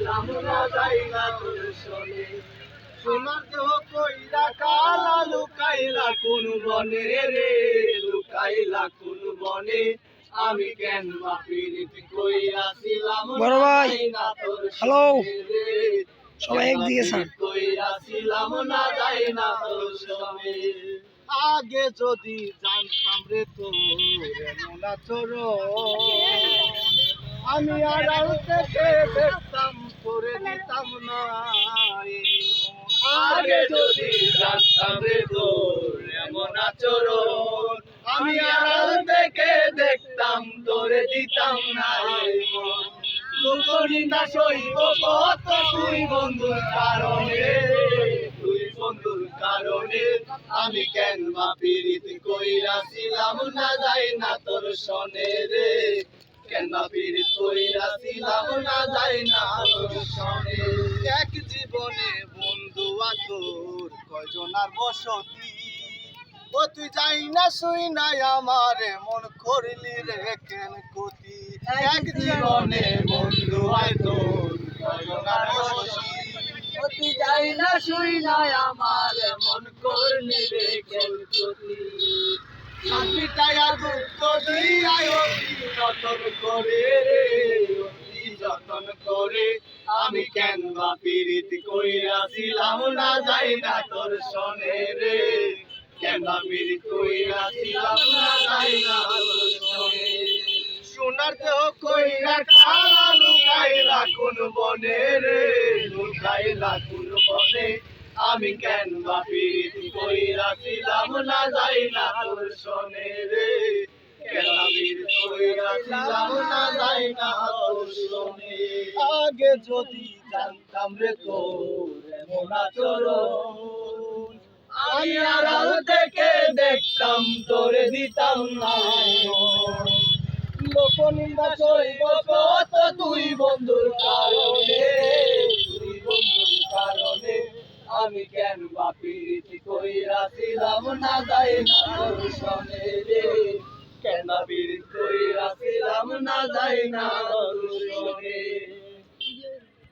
আসিলাম না যাই না তোর সনে। সোনার দেহ কইরা কালা লুকাইলা কোন বনে রে, লুকাইলা কোন বনে। আমি কেন বা পীড়িত কইরাছিলাম না তোর সনে রে, সবাই একদিকে স্যার। কইরাছিলাম না যাই না তোর সনে। আগে যদি জানতাম রে তোর এমন আচরণ, আমি আড়াল থেকে দেখতাম তোরে দিতাম না। আগে যদি জানতাম রে তোর এমন আচরণ, আমি আড়াল থেকে দেখতাম তোরে দিতাম না। লোকনিন্দা সইব কত তুই বন্ধুর কারণে, তুই বন্ধুর কারণে। আমি কেন বা পীড়িত কইরাছিলাম না যাই না তোর সনে রে, কেন বা পীড়িত কইরাছিলাম না যাই না তোর সনে। এক জীবনে বন্ধু তোর কয়জনার বসতি, ও তুই যাই না শুই নাই আমার মন করলি রে কেন ক্ষতি। এক জীবনে বন্ধু তোর কয়জনার বসতি, ও তুই যাই না শুই নাই আমার মন করলি রে কেন ক্ষতি। শান্তিটায়া দুঃখ দিয়ায় অতি যতন করে রে, অতি যতন করে। আমি কেন বা পীড়িত কইরাছিলাম না যাই না তোর সনে রে, কেন বা পীড়িত কইরাছিলাম না যাই না তোর সনে। সোনার দেহ কইরা কালা লুকাইলা কোন বনে রে, লুকাইলা কোন বনে। আমি কেন বা পীড়িত কইরাছিলাম না যাই না তোর সনে রে, কেন বা পীড়িত কইরাছিলাম না যাই না তোর সনে। আগে যদি জানতাম রে তোর এমন আচরণ, আমি আড়াল থেকে দেখতাম তোরে দিতাম না। লোকনিন্দা সইব কত তুই বন্ধুর কারণে, তুই বন্ধুর কারণে। আমি কেন বা পীড়িত কইরাছিলাম না যাই না তোর সনে রে, কেন বা পীড়িত কইরাছিলাম না যাই না তোর সনে।